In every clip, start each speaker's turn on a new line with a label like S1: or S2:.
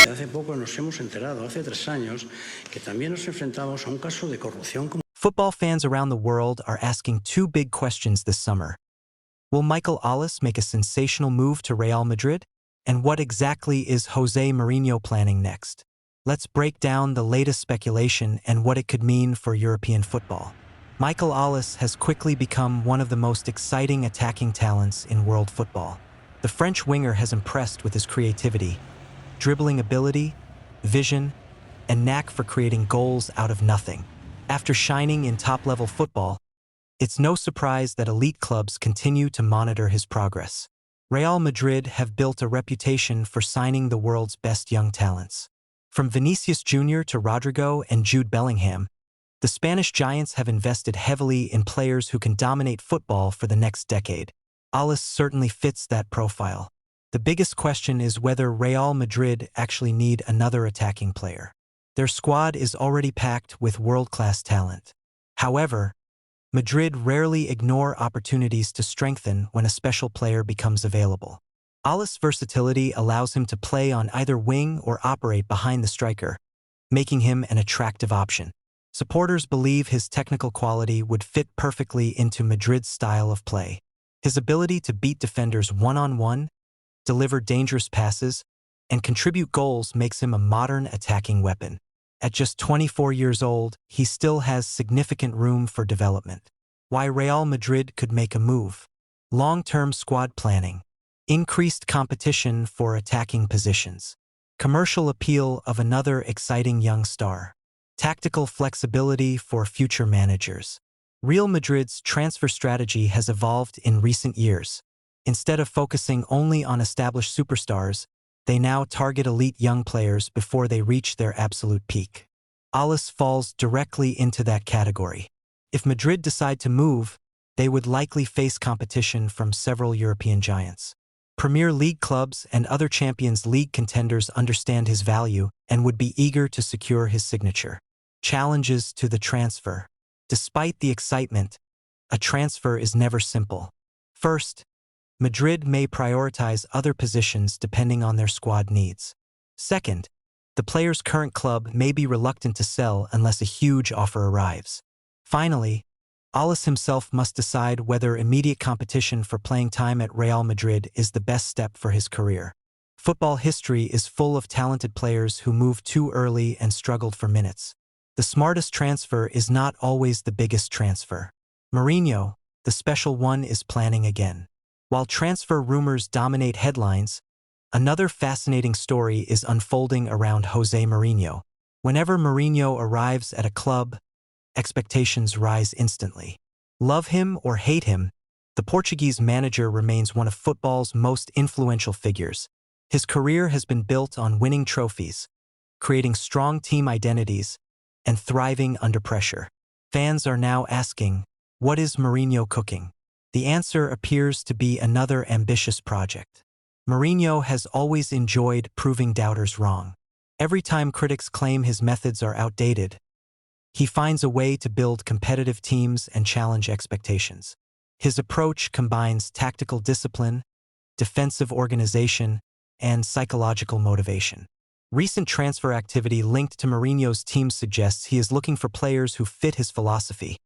S1: Hace poco nos hemos enterado, hace 3 años, que también nos enfrentamos a un caso de corrupción.
S2: Football fans around the world are asking two big questions this summer. Will Michael Ollis make a sensational move to Real Madrid? And what exactly is Jose Mourinho planning next? Let's break down the latest speculation and what it could mean for European football. Michael Ollis has quickly become one of the most exciting attacking talents in world football. The French winger has impressed with his creativity, dribbling ability, vision, and knack for creating goals out of nothing. After shining in top-level football, it's no surprise that elite clubs continue to monitor his progress. Real Madrid have built a reputation for signing the world's best young talents. From Vinicius Jr. to Rodrigo and Jude Bellingham, the Spanish giants have invested heavily in players who can dominate football for the next decade. Ollis certainly fits that profile. The biggest question is whether Real Madrid actually need another attacking player. Their squad is already packed with world-class talent. However, Madrid rarely ignore opportunities to strengthen when a special player becomes available. Ollis' versatility allows him to play on either wing or operate behind the striker, making him an attractive option. Supporters believe his technical quality would fit perfectly into Madrid's style of play. His ability to beat defenders one-on-one, deliver dangerous passes, and contribute goals makes him a modern attacking weapon. At just 24 years old, he still has significant room for development. Why Real Madrid could make a move: long-term squad planning, increased competition for attacking positions, commercial appeal of another exciting young star, tactical flexibility for future managers. Real Madrid's transfer strategy has evolved in recent years. Instead of focusing only on established superstars, they now target elite young players before they reach their absolute peak. Ollis falls directly into that category. If Madrid decide to move, they would likely face competition from several European giants. Premier League clubs and other Champions League contenders understand his value and would be eager to secure his signature. Challenges to the transfer. Despite the excitement, a transfer is never simple. First, Madrid may prioritize other positions depending on their squad needs. Second, the player's current club may be reluctant to sell unless a huge offer arrives. Finally, Ollis himself must decide whether immediate competition for playing time at Real Madrid is the best step for his career. Football history is full of talented players who moved too early and struggled for minutes. The smartest transfer is not always the biggest transfer. Mourinho, the special one, is planning again. While transfer rumors dominate headlines, another fascinating story is unfolding around Jose Mourinho. Whenever Mourinho arrives at a club, expectations rise instantly. Love him or hate him, the Portuguese manager remains one of football's most influential figures. His career has been built on winning trophies, creating strong team identities, and thriving under pressure. Fans are now asking, what is Mourinho cooking? The answer appears to be another ambitious project. Mourinho has always enjoyed proving doubters wrong. Every time critics claim his methods are outdated, he finds a way to build competitive teams and challenge expectations. His approach combines tactical discipline, defensive organization, and psychological motivation. Recent transfer activity linked to Mourinho's team suggests he is looking for players who fit his philosophy: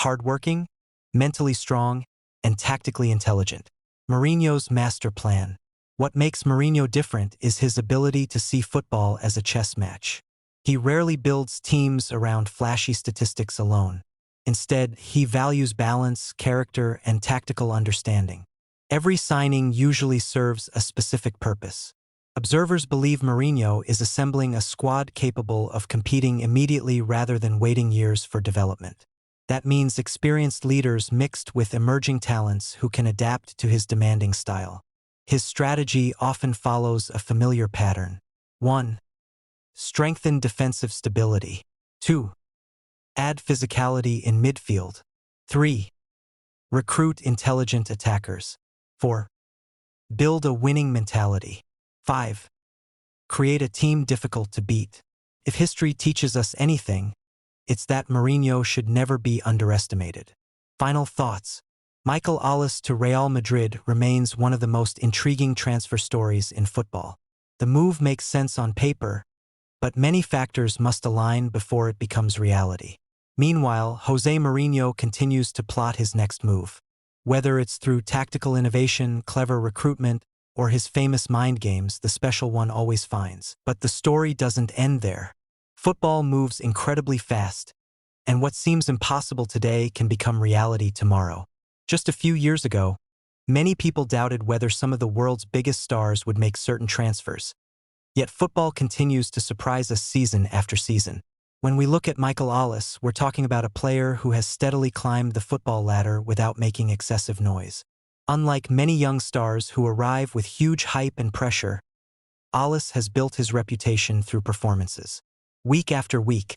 S2: hardworking, mentally strong, and tactically intelligent. Mourinho's master plan. What makes Mourinho different is his ability to see football as a chess match. He rarely builds teams around flashy statistics alone. Instead, he values balance, character, and tactical understanding. Every signing usually serves a specific purpose. Observers believe Mourinho is assembling a squad capable of competing immediately rather than waiting years for development. That means experienced leaders mixed with emerging talents who can adapt to his demanding style. His strategy often follows a familiar pattern. 1. Strengthen defensive stability. 2. Add physicality in midfield. 3. Recruit intelligent attackers. 4. Build a winning mentality. 5. Create a team difficult to beat. If history teaches us anything, it's that Mourinho should never be underestimated. Final thoughts. Michael Ollis to Real Madrid remains one of the most intriguing transfer stories in football. The move makes sense on paper, but many factors must align before it becomes reality. Meanwhile, Jose Mourinho continues to plot his next move. Whether it's through tactical innovation, clever recruitment, or his famous mind games, the special one always finds. But the story doesn't end there. Football moves incredibly fast, and what seems impossible today can become reality tomorrow. Just a few years ago, many people doubted whether some of the world's biggest stars would make certain transfers. Yet football continues to surprise us season after season. When we look at Michael Ollis, we're talking about a player who has steadily climbed the football ladder without making excessive noise. Unlike many young stars who arrive with huge hype and pressure, Ollis has built his reputation through performances. Week after week,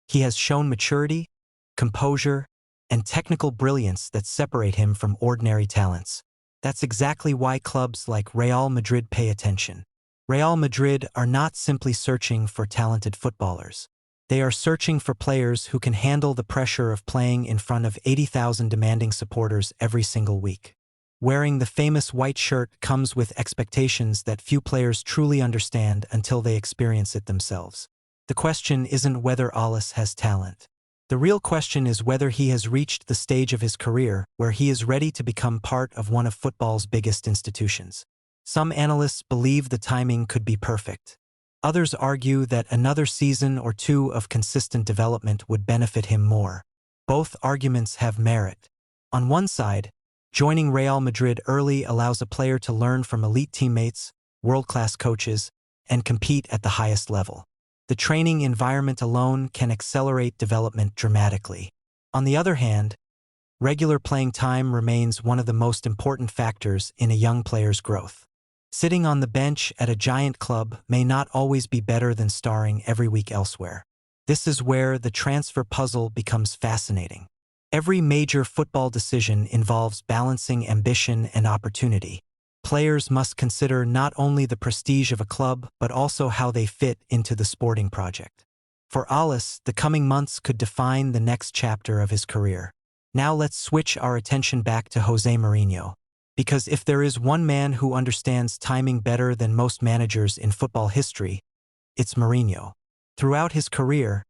S2: he has shown maturity, composure, and technical brilliance that separate him from ordinary talents. That's exactly why clubs like Real Madrid pay attention. Real Madrid are not simply searching for talented footballers. They are searching for players who can handle the pressure of playing in front of 80,000 demanding supporters every single week. Wearing the famous white shirt comes with expectations that few players truly understand until they experience it themselves. The question isn't whether Ollis has talent. The real question is whether he has reached the stage of his career where he is ready to become part of one of football's biggest institutions. Some analysts believe the timing could be perfect. Others argue that another season or two of consistent development would benefit him more. Both arguments have merit. On one side, joining Real Madrid early allows a player to learn from elite teammates, world-class coaches, and compete at the highest level. The training environment alone can accelerate development dramatically. On the other hand, regular playing time remains one of the most important factors in a young player's growth. Sitting on the bench at a giant club may not always be better than starring every week elsewhere. This is where the transfer puzzle becomes fascinating. Every major football decision involves balancing ambition and opportunity. Players must consider not only the prestige of a club, but also how they fit into the sporting project. For Ollis, the coming months could define the next chapter of his career. Now let's switch our attention back to Jose Mourinho. Because if there is one man who understands timing better than most managers in football history, it's Mourinho. Throughout his career,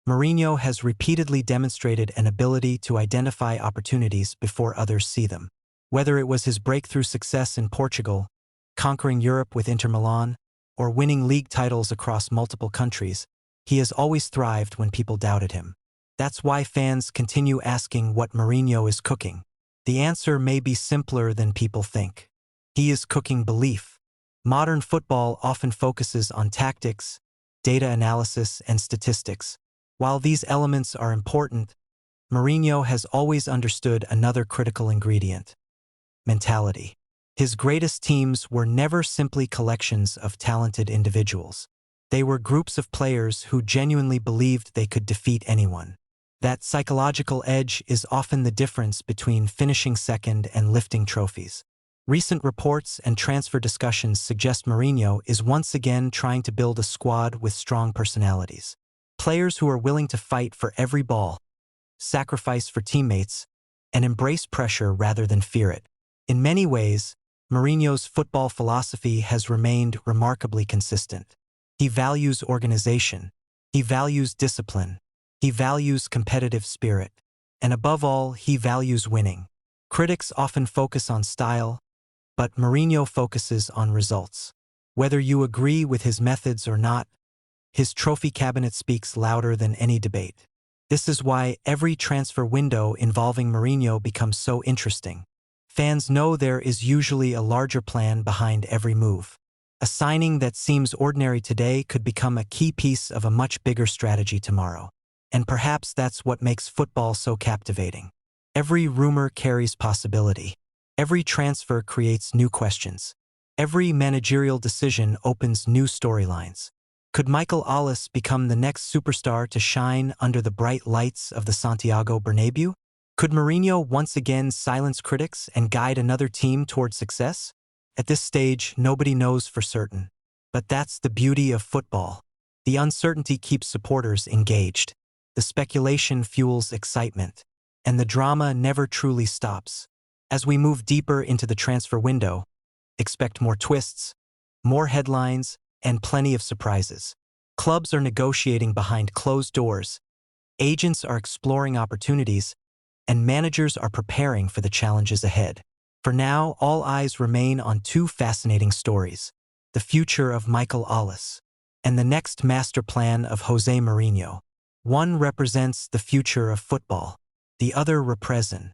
S2: Mourinho has repeatedly demonstrated an ability to identify opportunities before others see them. Whether it was his breakthrough success in Portugal, conquering Europe with Inter Milan, or winning league titles across multiple countries, he has always thrived when people doubted him. That's why fans continue asking what Mourinho is cooking. The answer may be simpler than people think. He is cooking belief. Modern football often focuses on tactics, data analysis, and statistics. While these elements are important, Mourinho has always understood another critical ingredient: mentality. His greatest teams were never simply collections of talented individuals. They were groups of players who genuinely believed they could defeat anyone. That psychological edge is often the difference between finishing second and lifting trophies. Recent reports and transfer discussions suggest Mourinho is once again trying to build a squad with strong personalities. Players who are willing to fight for every ball, sacrifice for teammates, and embrace pressure rather than fear it. In many ways, Mourinho's football philosophy has remained remarkably consistent. He values organization. He values discipline. He values competitive spirit. And above all, he values winning. Critics often focus on style, but Mourinho focuses on results. Whether you agree with his methods or not, his trophy cabinet speaks louder than any debate. This is why every transfer window involving Mourinho becomes so interesting. Fans know there is usually a larger plan behind every move. A signing that seems ordinary today could become a key piece of a much bigger strategy tomorrow. And perhaps that's what makes football so captivating. Every rumor carries possibility. Every transfer creates new questions. Every managerial decision opens new storylines. Could Michael Ollis become the next superstar to shine under the bright lights of the Santiago Bernabéu? Could Mourinho once again silence critics and guide another team toward success? At this stage, nobody knows for certain. But that's the beauty of football. The uncertainty keeps supporters engaged. The speculation fuels excitement, and the drama never truly stops. As we move deeper into the transfer window, expect more twists, more headlines, and plenty of surprises. Clubs are negotiating behind closed doors, agents are exploring opportunities, and managers are preparing for the challenges ahead. For now, all eyes remain on two fascinating stories: the future of Michael Ollis and the next master plan of Jose Mourinho. One represents the future of football, the other represents